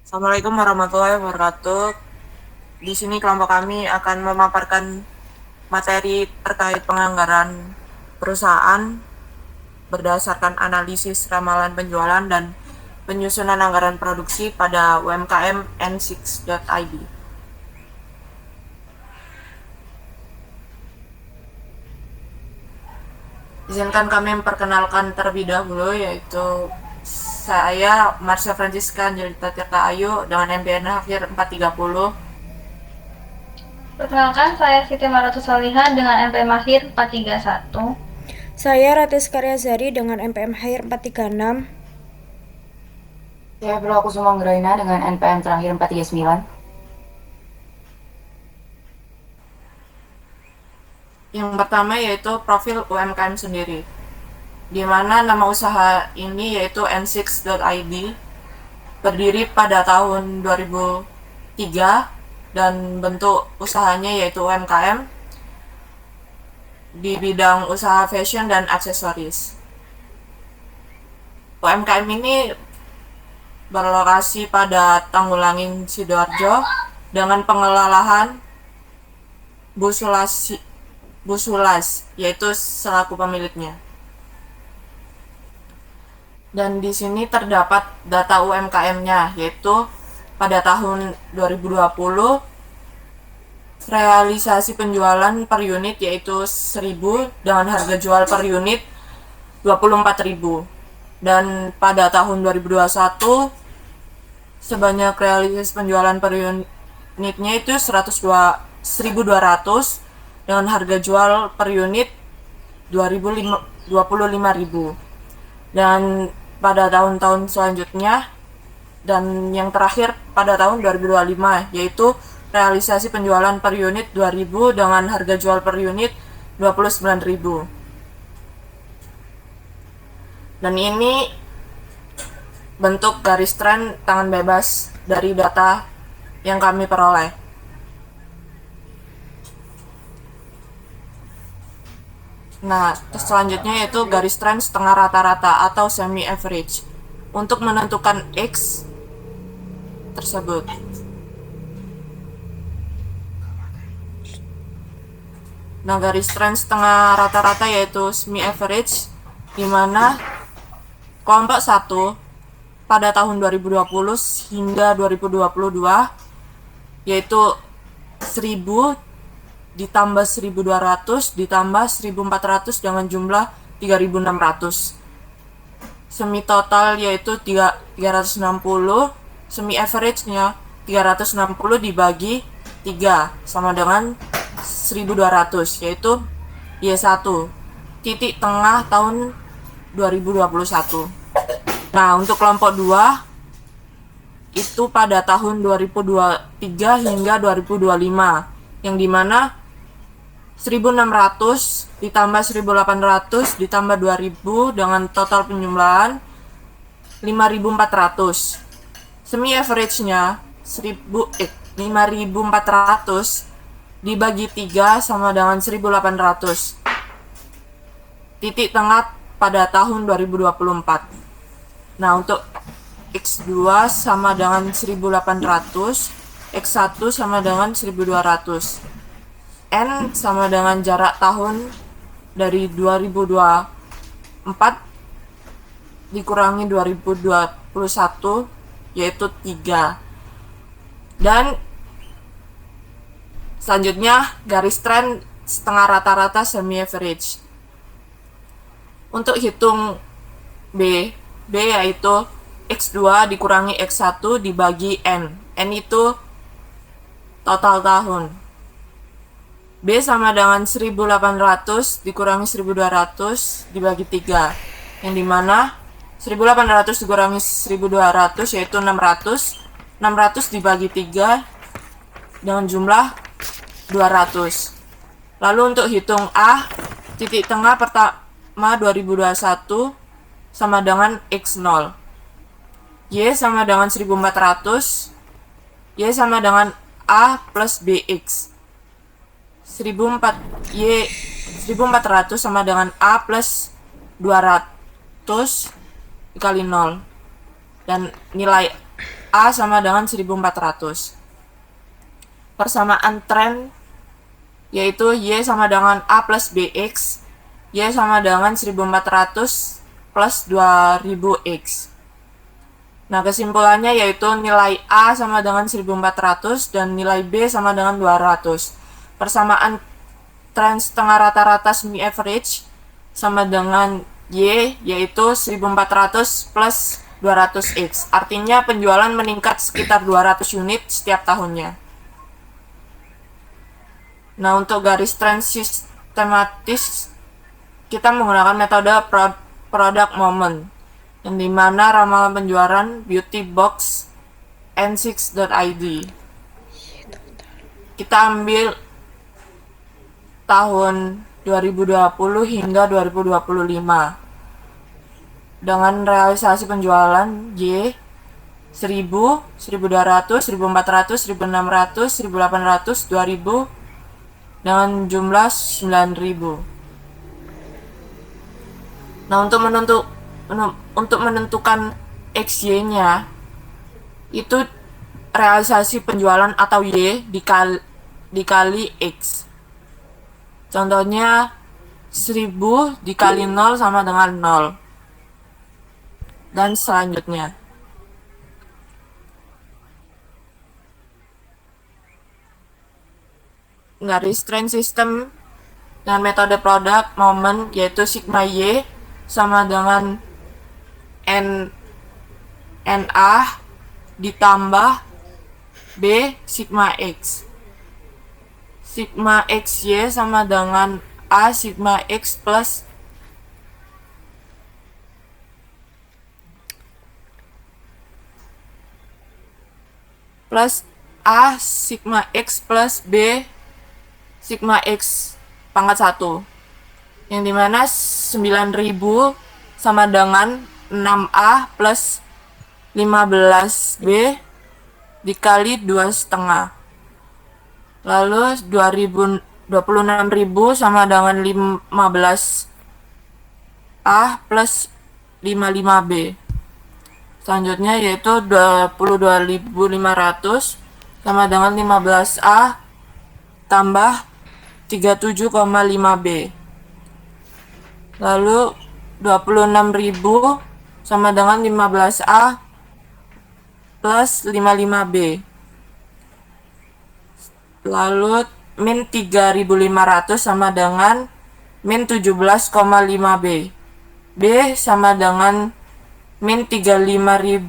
Assalamualaikum warahmatullahi wabarakatuh. Di sini kelompok kami akan memaparkan materi terkait penganggaran perusahaan berdasarkan analisis ramalan penjualan dan penyusunan anggaran produksi pada UMKM N6.id. Izinkan kami memperkenalkan terlebih dahulu, yaitu saya Marsha Francisca Angelita Tirta Ayu dengan MPN akhir 430. Perkenalkan, saya Siti Maratu Soliha dengan MPM Mahir 431. Saya Ratis Karyazari dengan MPM Hair 436. Saya Aku Sumanggraina dengan NPM terakhir 439. Yang pertama yaitu profil UMKM sendiri, di mana nama usaha ini yaitu n6.id, berdiri pada tahun 2003 dan bentuk usahanya yaitu UMKM di bidang usaha fashion dan aksesoris. UMKM ini berlokasi pada Tanggulangin, Sidoarjo dengan pengelolaan Busulas yaitu selaku pemiliknya. Dan di sini terdapat data UMKM-nya, yaitu pada tahun 2020 realisasi penjualan per unit yaitu 1.000 dengan harga jual per unit 24.000. Dan pada tahun 2021 sebanyak realisasi penjualan per unitnya itu 1.200 dengan harga jual per unit 25.000. Dan pada tahun-tahun selanjutnya dan yang terakhir pada tahun 2025 yaitu realisasi penjualan per unit 2.000 dengan harga jual per unit 29.000. Dan ini bentuk garis tren tangan bebas dari data yang kami peroleh. Nah, selanjutnya yaitu garis tren setengah rata-rata atau semi average untuk menentukan X tersebut. Nah, garis tren setengah rata-rata yaitu semi average, di mana kelompok 1 pada tahun 2020 hingga 2022 yaitu 1.000 ditambah 1.200 ditambah 1.400 dengan jumlah 3.600. Semi total yaitu 360, semi average-nya 360 dibagi 3 sama dengan 1.200 yaitu Y1, titik tengah tahun 2021. Nah, untuk kelompok 2 itu pada tahun 2023 hingga 2025, yang dimana 1.600 ditambah 1.800 ditambah 2.000 dengan total penjumlahan 5.400. Semi average-nya 5.400 dibagi 3 sama dengan 1.800. Titik tengah pada tahun 2024. Nah, untuk X2 sama dengan 1.800, X1 sama dengan 1.200. N sama dengan jarak tahun dari 2024 dikurangi 2021 yaitu 3. Dan selanjutnya garis tren setengah rata-rata semi average. Untuk hitung B yaitu X2 dikurangi X1 dibagi N. N itu total tahun. B sama dengan 1.800 dikurangi 1.200 dibagi 3, yang dimana 1.800 dikurangi 1.200 yaitu 600. 600 dibagi 3 dengan jumlah 200. Lalu untuk hitung A, titik tengah pertama 2021 sama dengan X0. Y sama dengan 1.400. Y sama dengan A plus BX. 1.400 sama dengan A plus 200 dikali 0. Dan nilai A sama dengan 1400. Persamaan tren yaitu Y sama dengan A plus BX, Y sama dengan 1400 plus 2000X. Nah, kesimpulannya yaitu nilai A sama dengan 1400 dan nilai B sama dengan 200. Persamaan tren setengah rata-rata semi average sama dengan Y yaitu 1400 plus 200X. Artinya penjualan meningkat sekitar 200 unit setiap tahunnya. Nah, untuk garis tren sistematis kita menggunakan metode product moment, yang dimana ramalan penjualan beauty box n6.id. Kita ambil tahun 2020 hingga 2025 dengan realisasi penjualan Y 1000, 1200, 1400, 1600, 1800, 2000 dengan jumlah 9000. Nah, untuk menentukan XY-nya itu realisasi penjualan atau Y dikali X. Contohnya 1000 dikali 0 sama dengan 0. Dan selanjutnya. Garis trend system dengan metode product moment yaitu sigma Y sama dengan NA ditambah B sigma X. Sigma XY sama dengan A sigma X plus A sigma X plus B sigma X pangkat 1, yang dimana 9000 sama dengan 6A plus 15B dikali 2,5. Lalu 26.000 sama dengan 15A plus 55B. Selanjutnya yaitu 22.500 sama dengan 15A tambah 37,5B. Lalu 26.000 sama dengan 15A plus 55B. Lalu min 3.500 sama dengan min 17,5B. B sama dengan min 35.000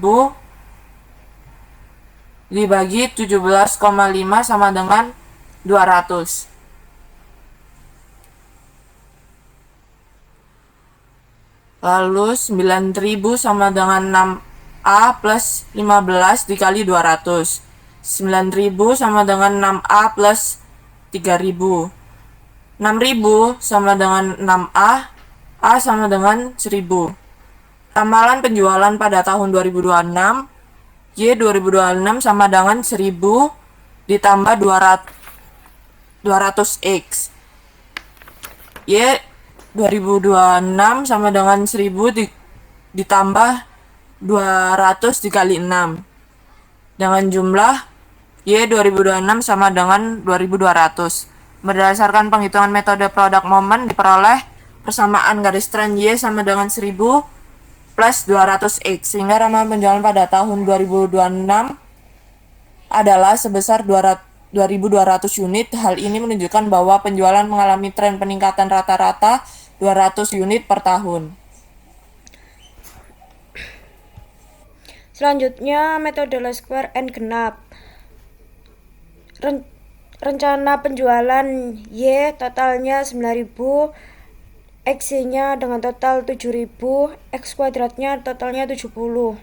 dibagi 17,5 sama dengan 200. Lalu 9.000 sama dengan 6A plus 15 dikali 200. 9.000 sama dengan 6A plus 3.000. 6.000 sama dengan 6A, A sama dengan 1.000. Ramalan penjualan pada tahun 2026, Y 2026 sama dengan 1.000 ditambah 200X. Y 2026 sama dengan 1.000 ditambah 200 dikali 6. Dengan jumlah Y 2026 sama dengan 2200. Berdasarkan penghitungan metode product moment diperoleh persamaan garis tren Y sama dengan 1.000 plus 200X, sehingga ramalan penjualan pada tahun 2026 adalah sebesar 2.200 unit. Hal ini menunjukkan bahwa penjualan mengalami tren peningkatan rata-rata 200 unit per tahun. Selanjutnya, metode least square n genap. Rencana penjualan Y totalnya 9.000, X-nya dengan total 7.000, X kuadratnya totalnya 70.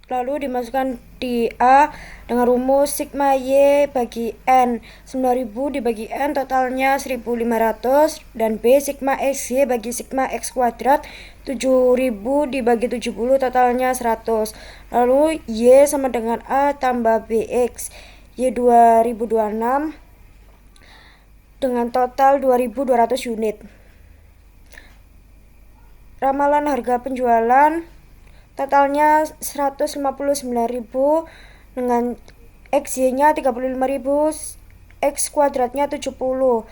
Lalu dimasukkan di A dengan rumus sigma Y bagi N. 9.000 dibagi N totalnya 1.500, dan B sigma XY bagi sigma X kuadrat 7.000 dibagi 70 totalnya 100. Lalu Y sama dengan A tambah BX. Y 2026 dengan total 2.200 unit. Ramalan harga penjualan totalnya 159.000 dengan XY-nya 35.000, X kuadratnya 70.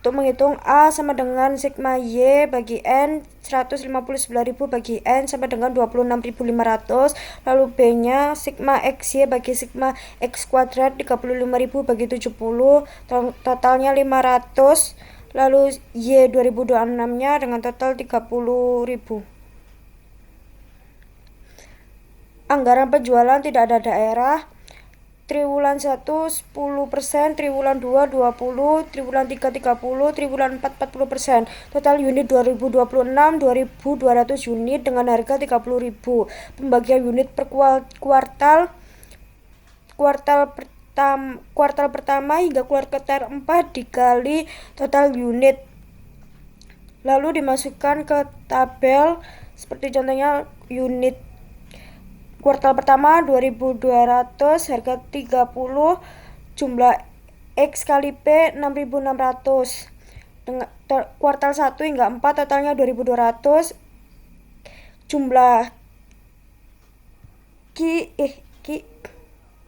Untuk menghitung A sama dengan sigma Y bagi N 159.000 bagi N sama dengan 26.500. Lalu B-nya sigma XY bagi sigma X kuadrat 35.000 bagi 70, totalnya 500. Lalu Y 2026-nya dengan total 30.000. Anggaran penjualan tidak ada daerah. Triwulan 1 10%, triwulan 2 20, triwulan 3 30, triwulan 4 40%. Total unit 2026 2.200 unit dengan harga 30.000. Pembagian unit per kuartal. Kuartal pertama hingga kuartal 4 dikali total unit. Lalu dimasukkan ke tabel seperti contohnya unit kuartal pertama 2.200, harga 30, jumlah X kali P 6.600. Dengan kuartal 1 hingga 4 totalnya 2.200, jumlah Q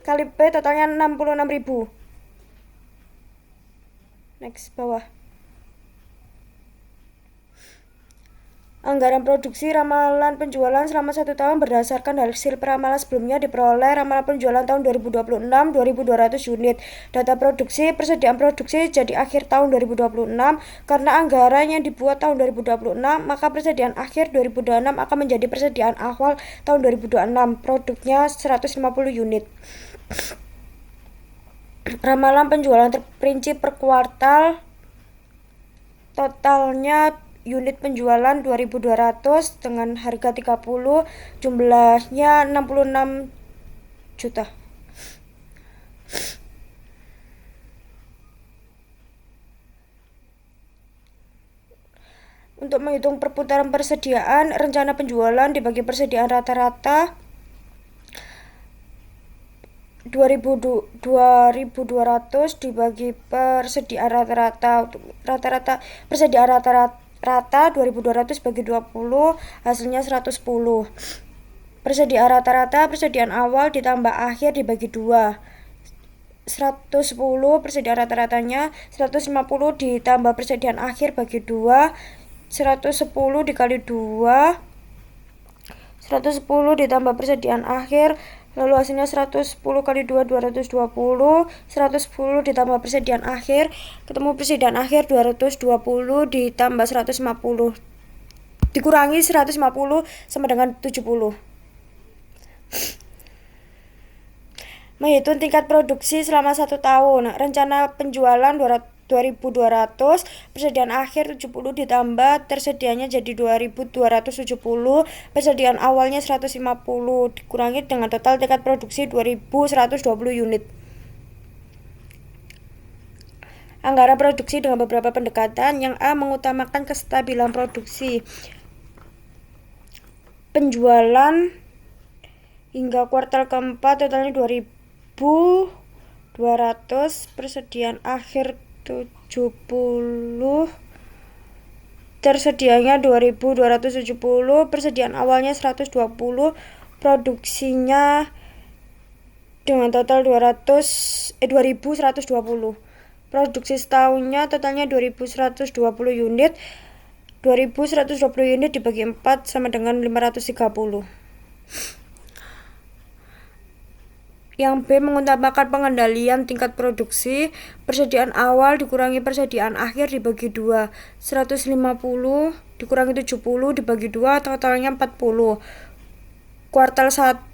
kali P totalnya 66.000. Next, bawah. Anggaran produksi ramalan penjualan selama 1 tahun berdasarkan hasil peramalan sebelumnya diperoleh. Ramalan penjualan tahun 2026 2.200 unit. Data produksi, persediaan produksi jadi akhir tahun 2026. Karena anggaran yang dibuat tahun 2026, maka persediaan akhir 2026 akan menjadi persediaan awal tahun 2026. Produknya 150 unit. Ramalan penjualan terperinci per kuartal. Totalnya unit penjualan 2.200 dengan harga 30, jumlahnya 66 juta. Untuk menghitung perputaran persediaan, rencana penjualan dibagi persediaan rata-rata 2.200 dibagi persediaan rata-rata. Persediaan rata 2.200 bagi 20, hasilnya 110. Persediaan rata-rata persediaan awal ditambah akhir dibagi 2. 110 persediaan rata-ratanya, 150 ditambah persediaan akhir bagi 2, 110 dikali 2, 110 ditambah persediaan akhir, lalu hasilnya 110 kali 2 220, 110 ditambah persediaan akhir, ketemu persediaan akhir 220 ditambah 150 dikurangi 150 sama dengan 70. Menghitung tingkat produksi selama 1 tahun. Rencana penjualan 2.200, persediaan akhir 70 ditambah tersedianya jadi 2.270, persediaan awalnya 150 dikurangi dengan total tingkat produksi 2.120 unit. Anggaran produksi dengan beberapa pendekatan. Yang A, mengutamakan kestabilan produksi. Penjualan hingga kuartal keempat totalnya 2.200, persediaan akhir 70, tersedianya 2.270, persediaan awalnya 120, produksinya dengan total 2.120. Produksi setahunnya totalnya 2.120 unit. 2.120 unit dibagi 4 sama dengan 530. Yang B, mengutamakan pengendalian tingkat produksi. Persediaan awal dikurangi persediaan akhir dibagi 2. 150 dikurangi 70 dibagi 2, totalnya 40. Kuartal 1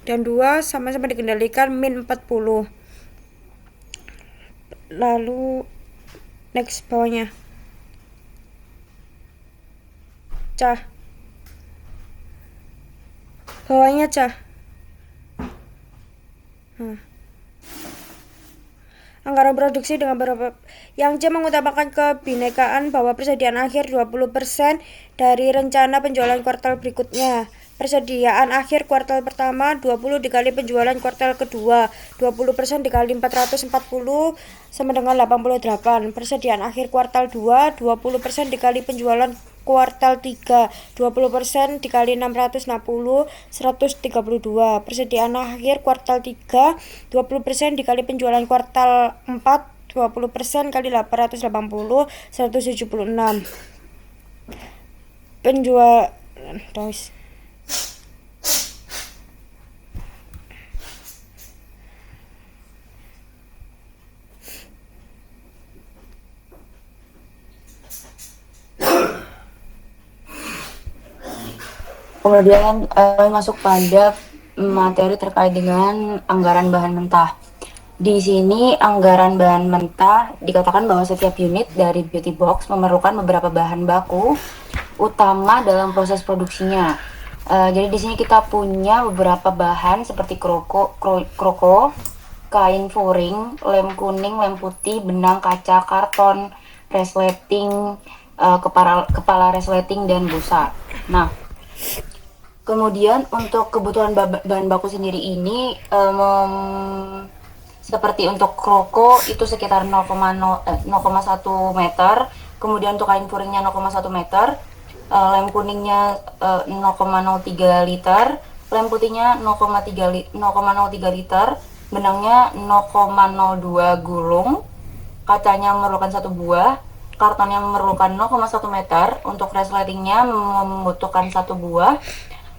dan 2 sama-sama dikendalikan min 40. Lalu next, bawahnya. Bawahnya Anggaran produksi dengan beberapa. Yang C, mengutamakan kebinekaan bahwa persediaan akhir 20% dari rencana penjualan kuartal berikutnya. Persediaan akhir kuartal pertama 20 dikali penjualan kuartal kedua, 20% dikali 440 sama dengan 88. Persediaan akhir kuartal 2 20% dikali penjualan kuartal 3, 20% dikali 660, 132. Persediaan akhir kuartal 3, 20% dikali penjualan kuartal 4, 20% kali 880, 176. Penjualan Kemudian masuk pada materi terkait dengan anggaran bahan mentah. Di sini anggaran bahan mentah dikatakan bahwa setiap unit dari beauty box memerlukan beberapa bahan baku utama dalam proses produksinya. Jadi di sini kita punya beberapa bahan seperti kroko, kain furing, lem kuning, lem putih, benang kaca, karton, resleting, kepala resleting dan busa. Nah, kemudian untuk kebutuhan bahan baku sendiri ini seperti untuk kroko itu sekitar 0,1 meter, kemudian untuk kain furingnya 0,1 meter, lem kuningnya 0,03 liter, lem putihnya 0,03 liter, benangnya 0,02 gulung, kacanya memerlukan 1 buah, kartonnya memerlukan 0,1 meter, untuk resletingnya membutuhkan 1 buah,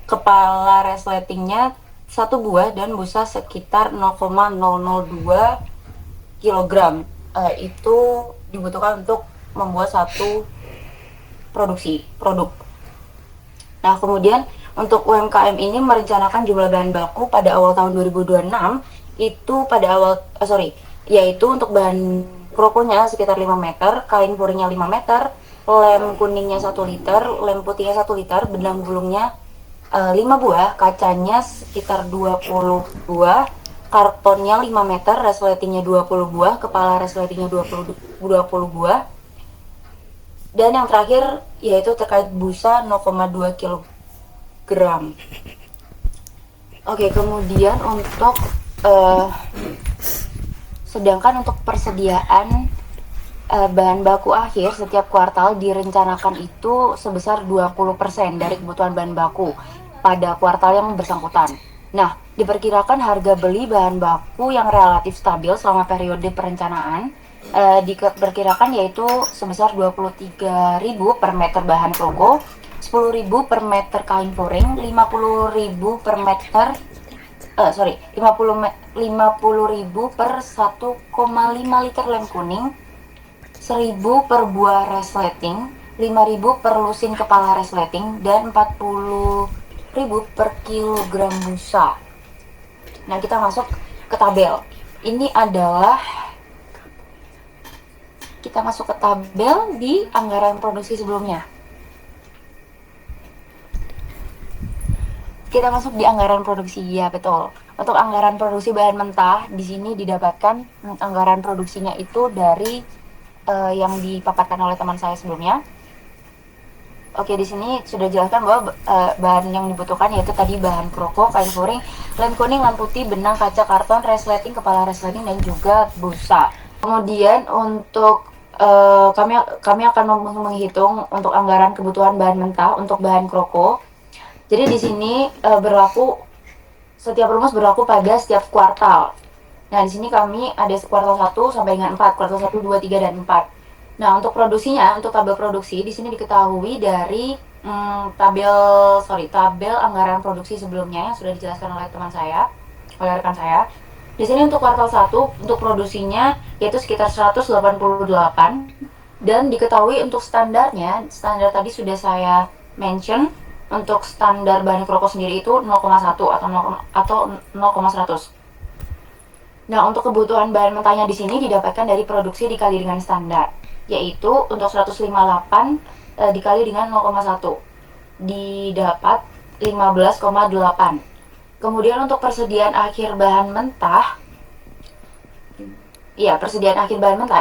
kepala resletingnya 1 buah, dan busa sekitar 0,002 kg. Itu dibutuhkan untuk membuat satu produk. Nah, kemudian untuk UMKM ini merencanakan jumlah bahan baku pada awal tahun 2026 itu yaitu untuk bahan krokonya sekitar 5 meter, kain furingnya 5 meter, lem kuningnya 1 liter, lem putihnya 1 liter, benang gulungnya 5 buah, kacanya sekitar 20 buah, kartonnya 5 meter, resletingnya 20 buah, kepala resletingnya 20 buah, dan yang terakhir yaitu terkait busa 0,2 kg. Oke, kemudian untuk sedangkan untuk persediaan bahan baku akhir setiap kuartal direncanakan itu sebesar 20% dari kebutuhan bahan baku pada kuartal yang bersangkutan. Nah, diperkirakan harga beli bahan baku yang relatif stabil selama periode perencanaan diperkirakan yaitu sebesar 23.000 per meter bahan kroko, 10.000 per meter kain furing, 50.000 per meter 50.000 per 1,5 liter lem kuning, 1.000 per buah resleting, 5.000 per lusin kepala resleting, dan 40.000 per kilogram busa. Nah, kita masuk ke tabel. Ini adalah kita masuk ke tabel di anggaran produksi sebelumnya. Kita masuk di anggaran produksi, ya betul. Untuk anggaran produksi bahan mentah di sini didapatkan anggaran produksinya itu dari yang dipaparkan oleh teman saya sebelumnya. Oke, di sini sudah jelaskan bahwa bahan yang dibutuhkan yaitu tadi bahan kroko, kain furing, lem kuning, lem putih, benang kaca, karton, resleting, kepala resleting, dan juga busa. Kemudian untuk kami akan menghitung untuk anggaran kebutuhan bahan mentah untuk bahan kroko. Jadi di sini setiap rumus berlaku pada setiap kuartal. Nah, di sini kami ada kuartal 1 sampai dengan 4, kuartal 1, 2, 3, dan 4. Nah, untuk produksinya, untuk tabel produksi di sini diketahui dari tabel anggaran produksi sebelumnya yang sudah dijelaskan oleh rekan saya. Di sini untuk kuartal 1 untuk produksinya yaitu sekitar 188, dan diketahui untuk standar tadi sudah saya mention. Untuk standar bahan kroko sendiri itu 0,1 atau 0,100. Nah, untuk kebutuhan bahan mentahnya di sini didapatkan dari produksi dikali dengan standar, yaitu untuk 158 dikali dengan 0,1 didapat 15,8. Kemudian untuk persediaan akhir bahan mentah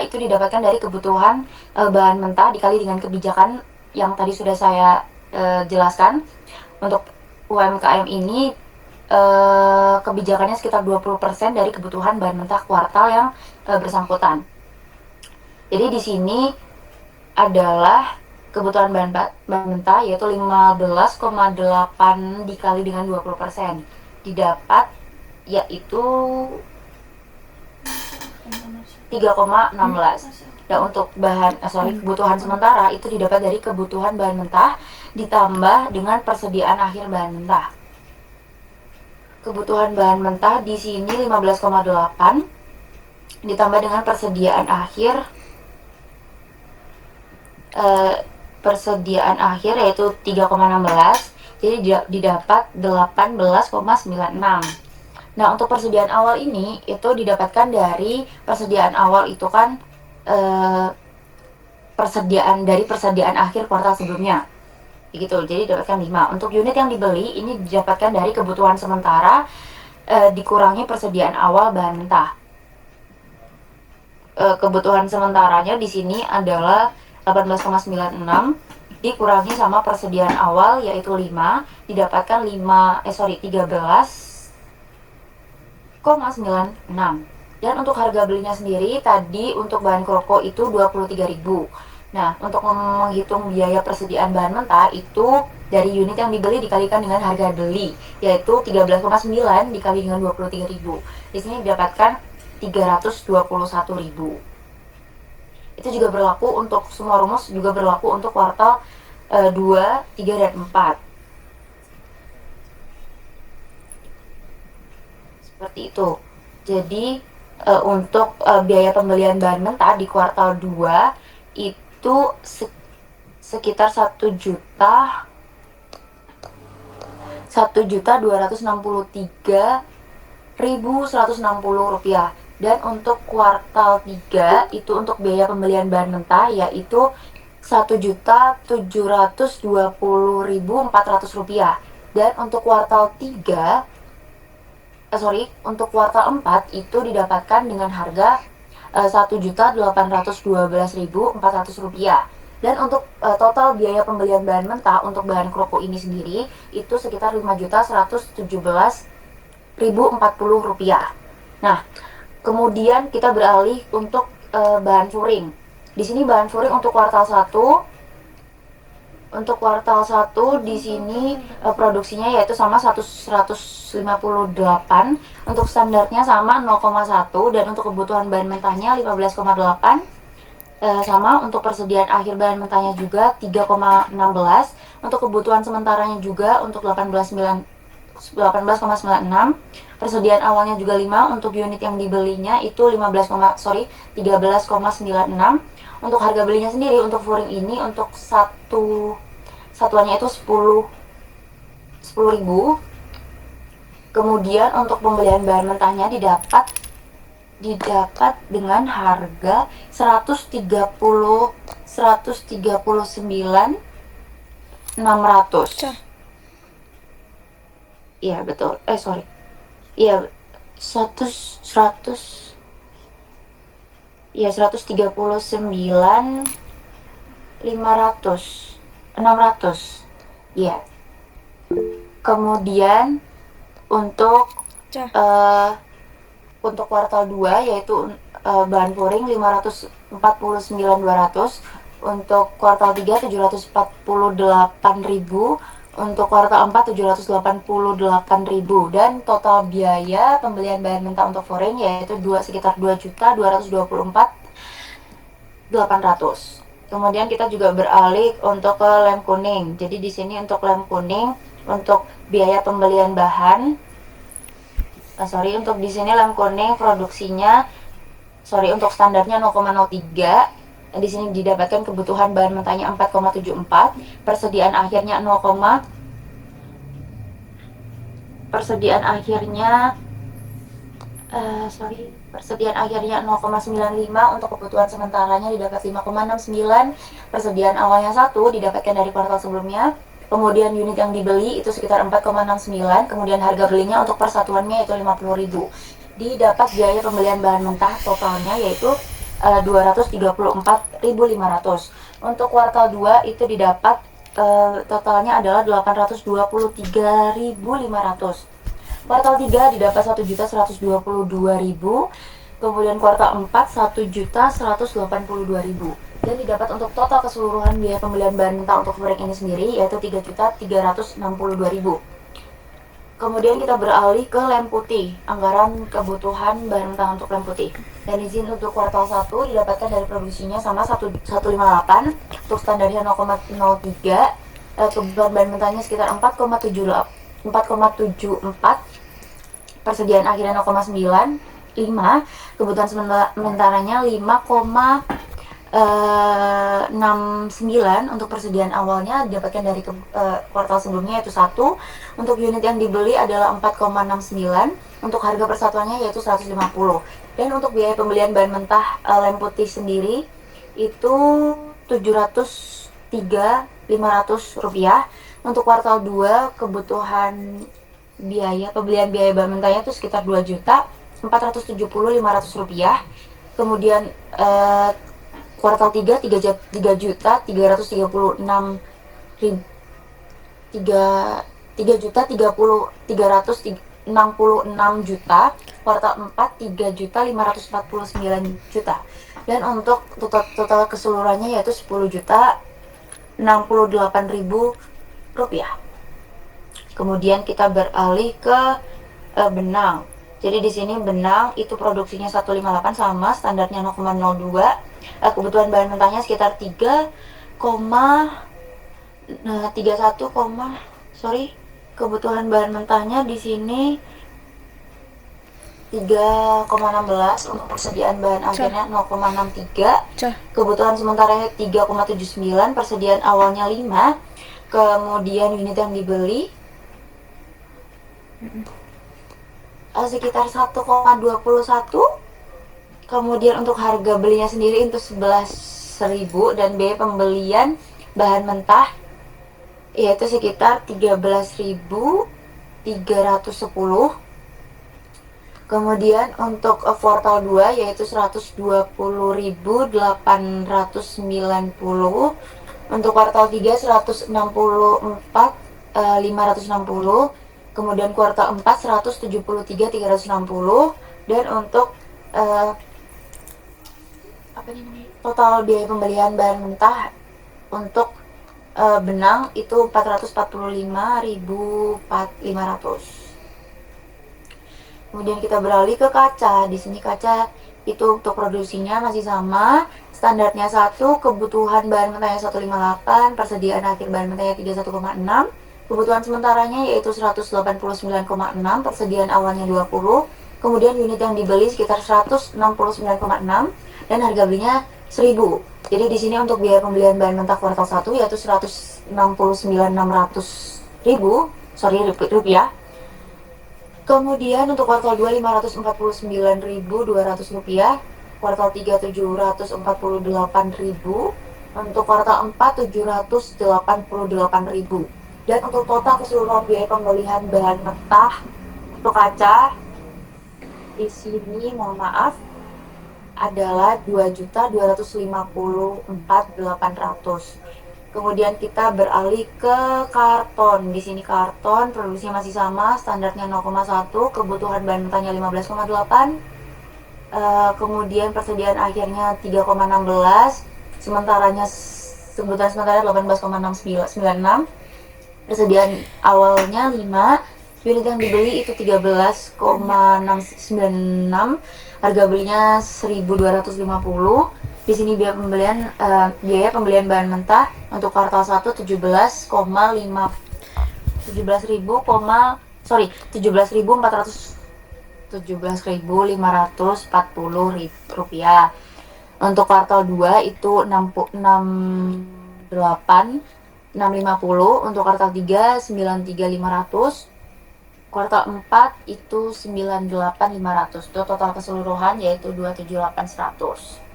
itu didapatkan dari kebutuhan bahan mentah dikali dengan kebijakan yang tadi sudah saya jelaskan. Untuk UMKM ini kebijakannya sekitar 20% dari kebutuhan bahan mentah kuartal yang bersangkutan. Jadi di sini adalah kebutuhan bahan mentah yaitu 15,8 dikali dengan 20% didapat yaitu 3,16. Dan untuk kebutuhan sementara itu didapat dari kebutuhan bahan mentah ditambah dengan persediaan akhir bahan mentah. Kebutuhan bahan mentah di sini 15,8 ditambah dengan persediaan akhir yaitu 3,16, jadi didapat 18,96. Nah, untuk persediaan awal ini itu didapatkan dari persediaan awal itu kan persediaan akhir kuartal sebelumnya. Begitu. Jadi didapatkan 5. Untuk unit yang dibeli ini didapatkan dari kebutuhan sementara dikurangi persediaan awal bahan mentah. Kebutuhan sementaranya di sini adalah 18,96 dikurangi sama persediaan awal yaitu 5, didapatkan 13,96. Dan untuk harga belinya sendiri tadi untuk bahan kroko itu 23.000. Nah, untuk menghitung biaya persediaan bahan mentah itu dari unit yang dibeli dikalikan dengan harga beli yaitu 13,9 dikali dengan 23.000. Di sini didapatkan 321.000. Itu juga berlaku untuk semua rumus, juga berlaku untuk kuartal 2, 3, dan 4. Seperti itu. Jadi untuk biaya pembelian bahan mentah di kuartal 2 itu sekitar 1.263.160 rupiah. Dan untuk kuartal 3 itu untuk biaya pembelian bahan mentah yaitu 1.720.400 rupiah. Dan untuk kuartal 4 itu didapatkan dengan harga 1.812.400 rupiah. Dan untuk total biaya pembelian bahan mentah untuk bahan kroko ini sendiri itu sekitar 5.117.040 rupiah. Nah, kemudian kita beralih untuk bahan furing. Di sini bahan furing untuk kuartal 1. Untuk kuartal 1 di sini produksinya yaitu sama 158. Untuk standarnya sama 0,1 dan untuk kebutuhan bahan mentahnya 15,8. Sama untuk persediaan akhir bahan mentahnya juga 3,16. Untuk kebutuhan sementaranya juga untuk 18,96. Persediaan awalnya juga 5, untuk unit yang dibelinya itu 13,96. Untuk harga belinya sendiri untuk furing ini untuk satuannya itu 10.000. Kemudian untuk pembelian bahan mentahnya didapat dengan harga 139.600. Iya betul. Iya 139.600. Iya. Kemudian untuk kuartal 2 yaitu bahan furing 549.200, untuk kuartal 3 748.000, untuk kuartal 4 788.000, dan total biaya pembelian bahan mentah untuk furing yaitu sekitar 2.224.800. Kemudian kita juga beralih untuk ke lem kuning. Jadi di sini untuk lem kuning untuk biaya pembelian bahan untuk di sini lem kuning produksinya untuk standarnya 0,03. Di sini didapatkan kebutuhan bahan mentahnya 4,74, persediaan akhirnya 0,95. Untuk kebutuhan sementaranya didapat 5,69, persediaan awalnya 1 didapatkan dari kuartal sebelumnya. Kemudian unit yang dibeli itu sekitar 4,69, kemudian harga belinya untuk persatuannya yaitu 50.000. Didapat biaya pembelian bahan mentah totalnya yaitu 234.500. Untuk kuartal 2 itu didapat totalnya adalah 823.500. Kuartal 3 didapat 1.122.000. Kemudian kuartal 4 1.182.000. dan didapat untuk total keseluruhan biaya pembelian bahan mentah untuk proyek ini sendiri yaitu 3.362.000. Kemudian kita beralih ke lem putih, anggaran kebutuhan bahan mentah untuk lem putih. Dan izin untuk kuartal 1 didapatkan dari produksinya sama 158, untuk standarnya 0,03, kebutuhan bahan mentahnya sekitar 4,74, persediaan akhirnya 0,95, kebutuhan sementaranya 5,69, untuk persediaan awalnya didapatkan dari kuartal sebelumnya yaitu 1. Untuk unit yang dibeli adalah 4,69, untuk harga persatuannya yaitu 150. Dan untuk biaya pembelian bahan mentah lem putih sendiri itu 703.500 rupiah. Untuk kuartal 2 kebutuhan pembelian biaya bahan mentahnya itu sekitar 2.470.500 rupiah. Kemudian kuartal 3 3.366 juta, kuartal 4 3.549 juta, dan untuk total keseluruhannya yaitu 10.068.000 rupiah. Kemudian kita beralih ke benang. Jadi di sini benang itu produksinya 158 sama, standarnya 0,02. Kebutuhan bahan mentahnya sekitar 3,31, kebutuhan bahan mentahnya di sini 3,16, untuk persediaan bahan akhirnya 0,63, kebutuhan sementaranya 3,79, persediaan awalnya 5, kemudian unit yang dibeli sekitar 1,21. Kemudian untuk harga belinya sendiri untuk 11.000 dan biaya pembelian bahan mentah yaitu sekitar 13.310. Kemudian untuk kuartal 2 yaitu 120.890. Untuk kuartal 3 164.560. Kemudian kuartal 4 173.360. Dan untuk total biaya pembelian bahan mentah untuk benang itu 445.500. Kemudian kita beralih ke kaca. Di sini kaca itu untuk produksinya masih sama, standarnya 1, kebutuhan bahan mentahnya 158, persediaan akhir bahan mentahnya 31,6, kebutuhan sementaranya yaitu 189,6, persediaan awalnya 20. Kemudian unit yang dibeli sekitar 169,6 dan harga belinya 1.000. Jadi di sini untuk biaya pembelian bahan mentah kuartal 1 yaitu 169.600.000 rupiah. Kemudian untuk kuartal 2 549.200 rupiah, kuartal 3 748.000, untuk kuartal 4 788.000. Dan untuk total keseluruhan biaya pembelian bahan mentah untuk kaca di sini mohon maaf adalah 2.254.800. Kemudian kita beralih ke karton. Di sini karton produksinya masih sama, standarnya 0,1, kebutuhan bahan mentahnya 15,8. Kemudian persediaan akhirnya 3,16, kebutuhan sementara 18,696. Persediaan awalnya 5, unit yang dibeli itu 13,696, harga belinya 1.250. Di sini biaya pembelian bahan mentah untuk kuartal 1 17.440 rupiah. Untuk kuartal 2 itu 650. Untuk kuartal 3 93.500. Kuartal 4 itu 98.500. Itu total keseluruhan yaitu 278.100.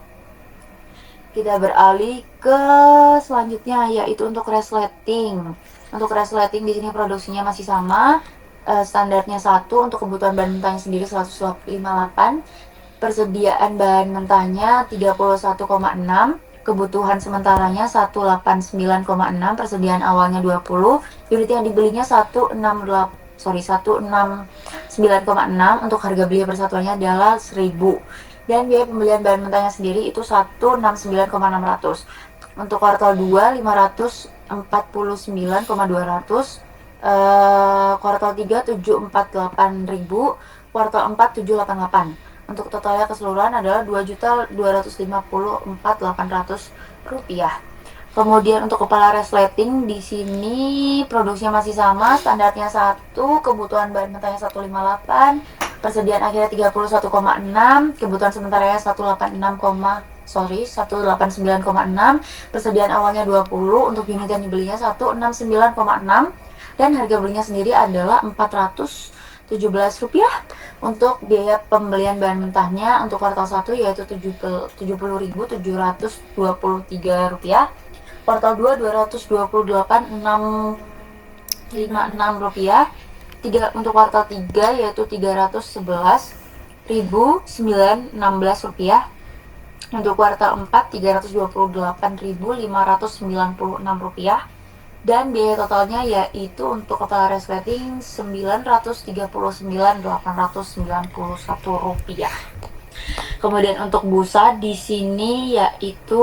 Kita beralih ke selanjutnya yaitu untuk resleting. Untuk resleting di sini produksinya masih sama, standarnya 1, untuk kebutuhan bahan mentahnya sendiri 158, persediaan bahan mentahnya 31,6, kebutuhan sementaranya 189,6, persediaan awalnya 20, unit yang dibelinya 169,6, untuk harga beli persatuannya adalah 1.000. Dan biaya pembelian bahan mentahnya sendiri itu 169,600. Untuk kuartal 2 549,200, kuartal 3 748.000, kuartal 4 788. Untuk totalnya keseluruhan adalah 2.254.800 rupiah. Kemudian untuk kepala resleting di sini produksinya masih sama, standarnya 1, kebutuhan bahan mentahnya 158, persediaan akhirnya 31,6, kebutuhan sementaranya 189,6, persediaan awalnya 20, untuk unit yang dibelinya 169,6, dan harga belinya sendiri adalah 417 rupiah. Untuk biaya pembelian bahan mentahnya untuk kuartal 1 yaitu 70.723 rupiah, kuartal 2 228.656 rupiah, untuk kuartal 3 yaitu 311.916 rupiah, untuk kuartal 4 328.596 rupiah, dan biaya totalnya yaitu untuk kepala resleting 939.891 rupiah. Kemudian untuk busa di sini yaitu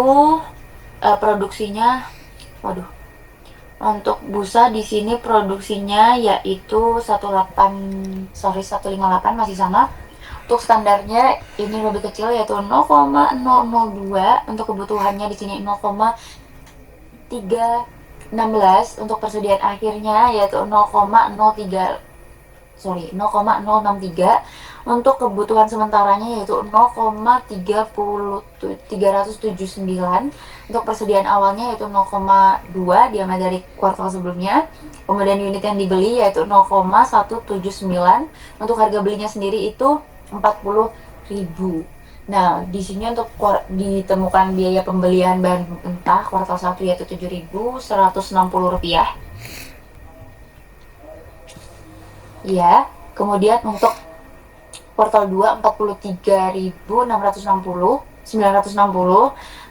untuk busa di sini produksinya yaitu 158 masih sama. Untuk standarnya ini lebih kecil yaitu 0,002, untuk kebutuhannya di sini 0,316, untuk persediaan akhirnya yaitu 0,063, untuk kebutuhan sementaranya yaitu 0,379, untuk persediaan awalnya yaitu 0,2 diambil dari kuartal sebelumnya. Kemudian unit yang dibeli yaitu 0,179, untuk harga belinya sendiri itu 40.000. Nah, di sini untuk ditemukan biaya pembelian bahan mentah kuartal 1 yaitu 7.160 rupiah. Ya, kemudian untuk kuartal 2 43.960,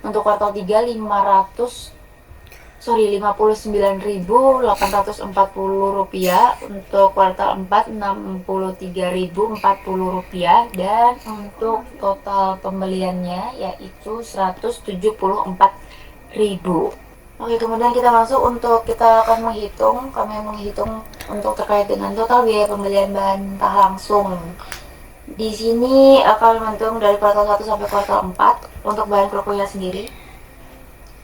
untuk kuartal 3 59.840 rupiah, untuk kuartal 4 63.040 rupiah, dan untuk total pembeliannya yaitu 174.000. Oke, kemudian kita masuk untuk kami menghitung untuk terkait dengan total biaya pembelian bahan mentah langsung. Di sini akan menghitung dari kuartal 1 sampai kuartal 4 untuk bahan krokoya sendiri.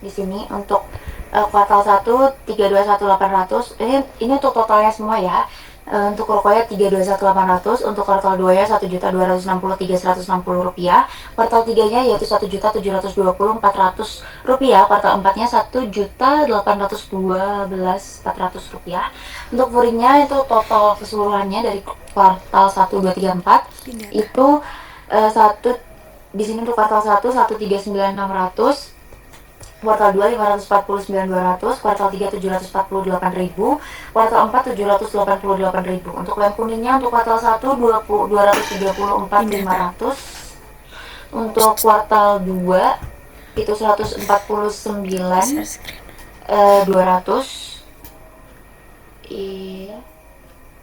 Di sini untuk kuartal 1 321.800, ini untuk totalnya semua ya. Untuk krokoya 321.800, untuk kuartal 2 ya 1.263.160 rupiah, kuartal 3 nya yaitu 1.720.400 rupiah, kuartal 4 nya 1.812.400 rupiah. Untuk furingnya itu total keseluruhannya dari kuartal 1, 2, 3, 4 itu di sini untuk kuartal 1 139.600, kuartal 2 549.200, kuartal 3 748.000, kuartal 4 788.000. Untuk lem kuningnya untuk kuartal 1 234.500, untuk kuartal 2 itu 149.200.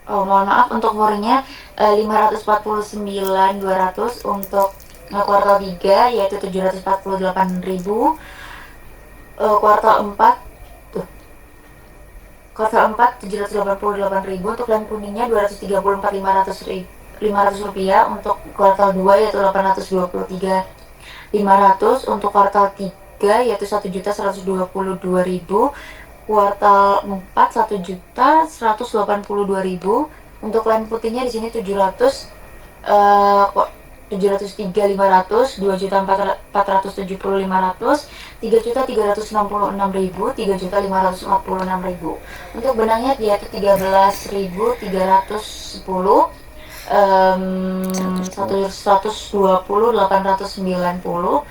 Mohon maaf, untuk muringnya 549.200, untuk kuartal 3 yaitu 748.000, kuartal 4 788.000, untuk lem kuningnya 234.500 rupiah, untuk kuartal 2 yaitu 823.500, untuk kuartal 3 yaitu 1.122.000, kuartal 4 1.182.000, untuk lem putihnya di sini 703.500, 2.475.500, 3.366.000, 3.546.000. Untuk benangnya yaitu 13.310, 120.890,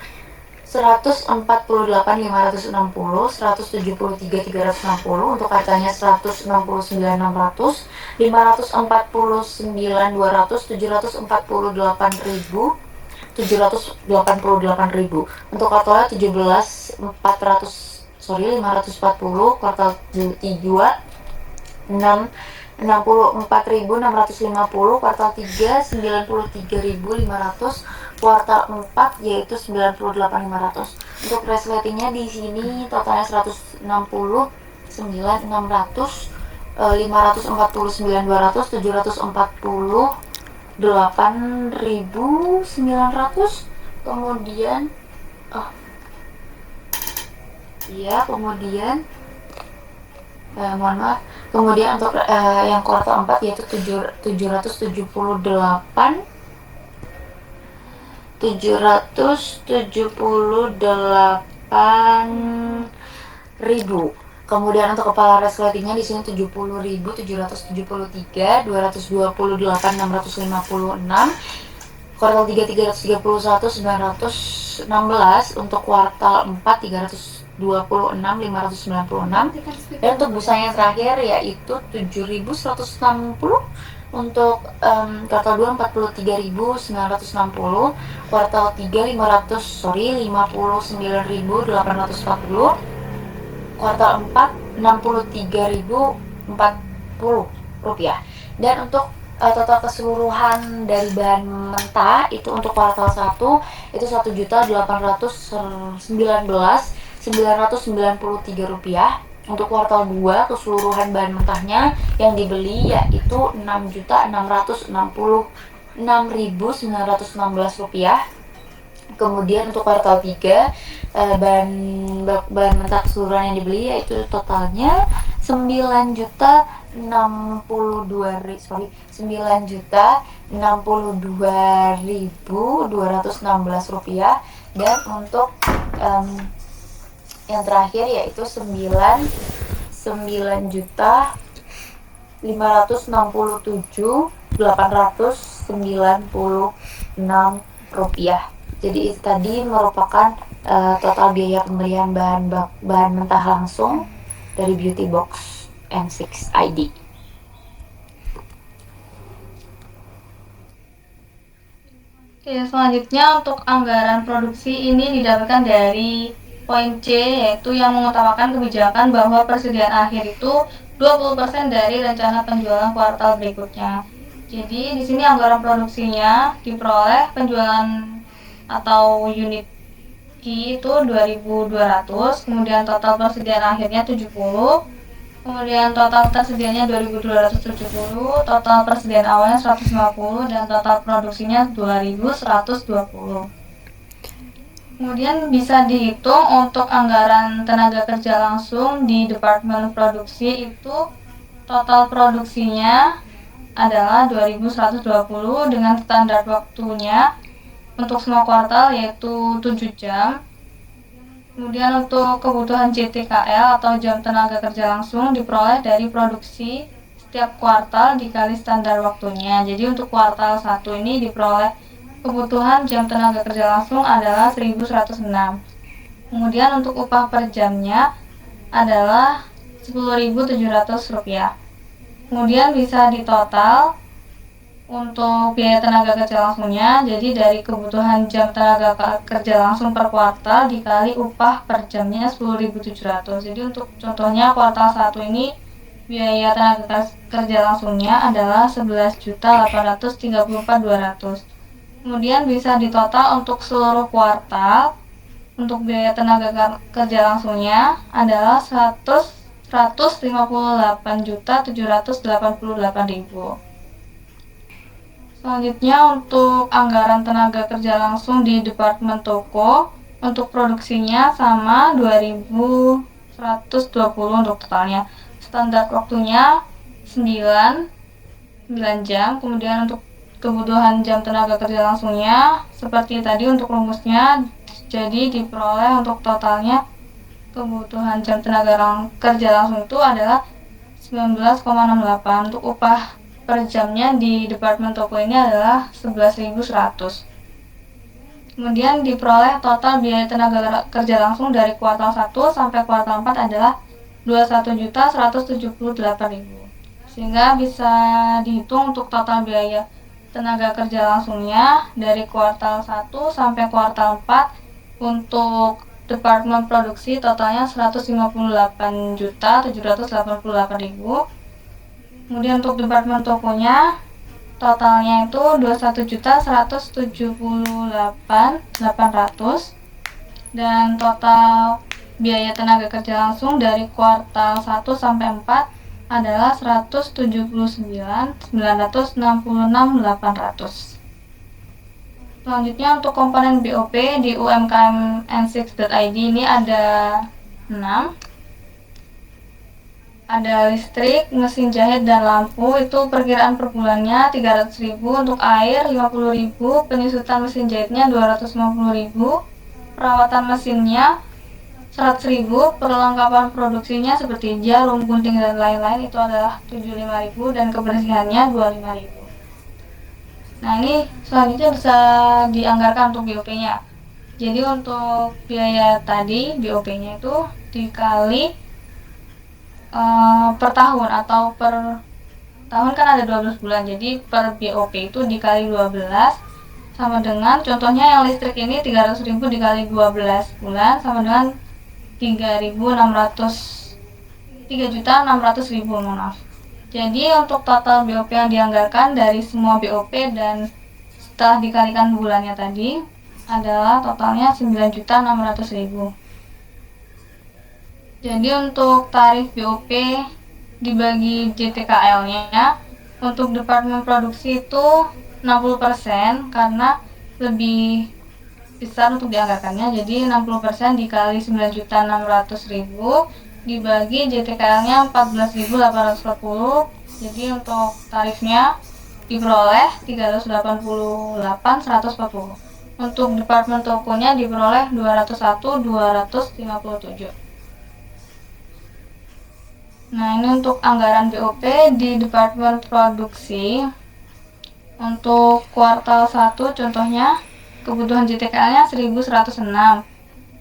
148.560, 173.360, untuk harganya 169.600, 549.200, 748.000, 788.000. Untuk kuartalnya 540, kuartal 3 64.650, kuartal 3 93.500, kuartal 4 yaitu 98.500. Untuk resletingnya di sini totalnya 160, 9.600, 549.200, 748.900, kemudian mohon maaf, kemudian untuk yang kuartal 4 yaitu 778.000. Kemudian untuk kepala resletingnya di sini 70.773, 228.656. Kuartal 3 331.916, untuk kuartal 4 326.596. Dan untuk busanya yang terakhir yaitu 7.160. Untuk kuartal 2 43.960, kuartal 3 59.840, kuartal 4 63.040 rupiah. Dan untuk total keseluruhan dari bahan mentah itu untuk kuartal 1 itu 1.819.993 rupiah. Untuk kuartal 2 keseluruhan bahan mentahnya yang dibeli yaitu 6.666.916 rupiah. Kemudian untuk kuartal 3 bahan mentah keseluruhan yang dibeli yaitu totalnya 9.062.216 rupiah. Dan untuk yang terakhir yaitu 9.967.896 rupiah. Jadi itu tadi merupakan total biaya pembelian bahan mentah langsung dari Beauty Box N6 ID. Oke, selanjutnya untuk anggaran produksi ini didapatkan dari poin C, yaitu yang mengutamakan kebijakan bahwa persediaan akhir itu 20% dari rencana penjualan kuartal berikutnya. Jadi di sini anggaran produksinya diperoleh penjualan atau unit Q itu 2.200, kemudian total persediaan akhirnya 70, kemudian total tersedianya 2.270, total persediaan awalnya 150, dan total produksinya 2.120. Kemudian bisa dihitung untuk anggaran tenaga kerja langsung di Departemen Produksi itu total produksinya adalah 2.120 dengan standar waktunya untuk semua kuartal yaitu 7 jam. Kemudian untuk kebutuhan JTKL atau jam tenaga kerja langsung diperoleh dari produksi setiap kuartal dikali standar waktunya. Jadi untuk kuartal 1 ini diperoleh kebutuhan jam tenaga kerja langsung adalah 1.106. Kemudian untuk upah per jamnya adalah 10.700 rupiah. Kemudian bisa ditotal untuk biaya tenaga kerja langsungnya, jadi dari kebutuhan jam tenaga kerja langsung per kuartal dikali upah per jamnya 10.700. Jadi untuk contohnya kuartal 1 ini biaya tenaga kerja langsungnya adalah 11.834.200. Kemudian bisa ditotal untuk seluruh kuartal. Untuk biaya tenaga kerja langsungnya adalah 158.788.000. Selanjutnya untuk anggaran tenaga kerja langsung di Departemen Toko, untuk produksinya sama 2.120 untuk totalnya. Standar waktunya 9 jam. Kemudian untuk kebutuhan jam tenaga kerja langsungnya seperti tadi untuk rumusnya, jadi diperoleh untuk totalnya kebutuhan jam tenaga kerja langsung itu adalah 19,68. Untuk upah per jamnya di Departemen Toko ini adalah 11.100. Kemudian diperoleh total biaya tenaga kerja langsung dari kuartal 1 sampai kuartal 4 adalah 21.178.000. Sehingga bisa dihitung untuk total biaya tenaga kerja langsungnya dari kuartal 1 sampai kuartal 4 untuk Departemen Produksi totalnya 158.788.000. Kemudian untuk Departemen Tokonya totalnya itu 21.178.800 dan total biaya tenaga kerja langsung dari kuartal 1 sampai 4 adalah 179.966.800. Selanjutnya untuk komponen BOP di UMKM N6.id ini ada 6. Ada listrik, mesin jahit, dan lampu, itu perkiraan per bulannya 300.000, untuk air 50.000, penyusutan mesin jahitnya 250.000, perawatan mesinnya 100.000, perlengkapan produksinya seperti jarum, gunting, dan lain-lain itu adalah 75.000, dan kebersihannya 25.000. Nah, ini selanjutnya bisa dianggarkan untuk BOP-nya. Jadi untuk biaya tadi BOP-nya itu dikali per tahun, atau per tahun kan ada 12 bulan, jadi per BOP itu dikali 12 sama dengan, contohnya yang listrik ini 300.000 dikali 12 bulan sama dengan 3.600.000, maaf. Jadi untuk total BOP yang dianggarkan dari semua BOP dan setelah dikalikan bulannya tadi adalah totalnya 9.600.000. Jadi untuk tarif BOP dibagi JTKL-nya, untuk Departemen Produksi itu 60% karena lebih besar untuk dianggarkannya. Jadi 60% dikali 9.600.000 dibagi JTKL-nya 14.840. Jadi untuk tarifnya diperoleh 388.140. Untuk Departemen Tokonya diperoleh 201.257. Nah, ini untuk anggaran BOP di Departemen Produksi. Untuk kuartal 1 contohnya kebutuhan JTKL-nya 1.106.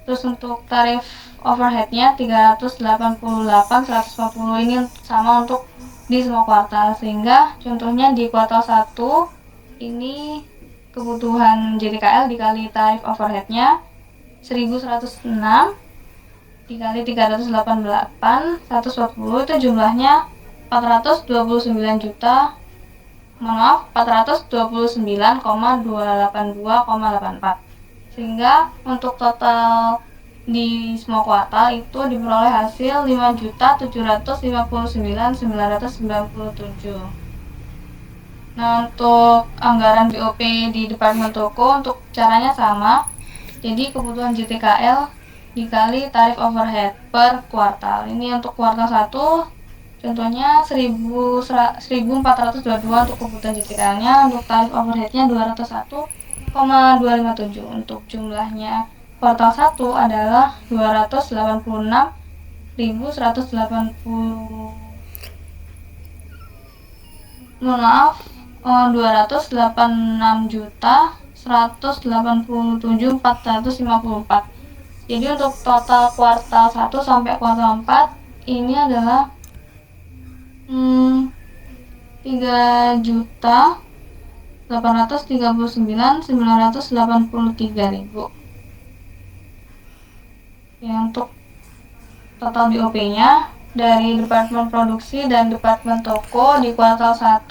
Terus untuk tarif overhead-nya 388.140. Ini sama untuk di semua kuartal, sehingga contohnya di kuartal 1 ini kebutuhan JTKL dikali tarif overhead-nya 1.106 dikali 388.140 itu jumlahnya 429,282,84. Sehingga untuk total di semua kuartal itu diperoleh hasil 5.759.997. Nah, untuk anggaran BOP di Departemen Toko untuk caranya sama. Jadi kebutuhan JTKL dikali tarif overhead per kuartal. Ini untuk kuartal 1 contohnya 1.422 untuk kebutuhan JTKL-nya, untuk tarif overhead-nya 201,257. Untuk jumlahnya kuartal 1 adalah 286.454. Jadi untuk total kuartal 1 sampai kuartal 4 ini adalah 3.839.983.000. Ya, untuk total BOP-nya dari Departemen Produksi dan Departemen Toko di kuartal 1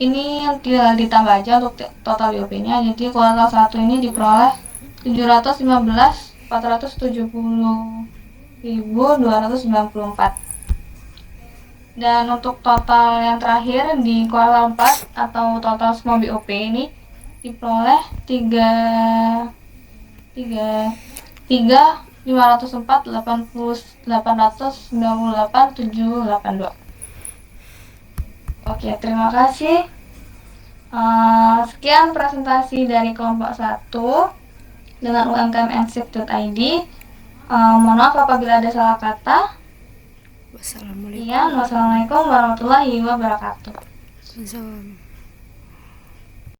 ini tinggal ditambah aja untuk total BOP-nya. Jadi kuartal 1 ini diperoleh 715.470.294. Dan untuk total yang terakhir di kuartal 4 atau total semua BOP ini diperoleh 3.504.898.782. Oke, terima kasih. Sekian presentasi dari kelompok 1 dengan UMKM N6.id. Mohon maaf apabila ada salah kata. Wassalamualaikum. Wassalamualaikum warahmatullahi wabarakatuh. Wassalam.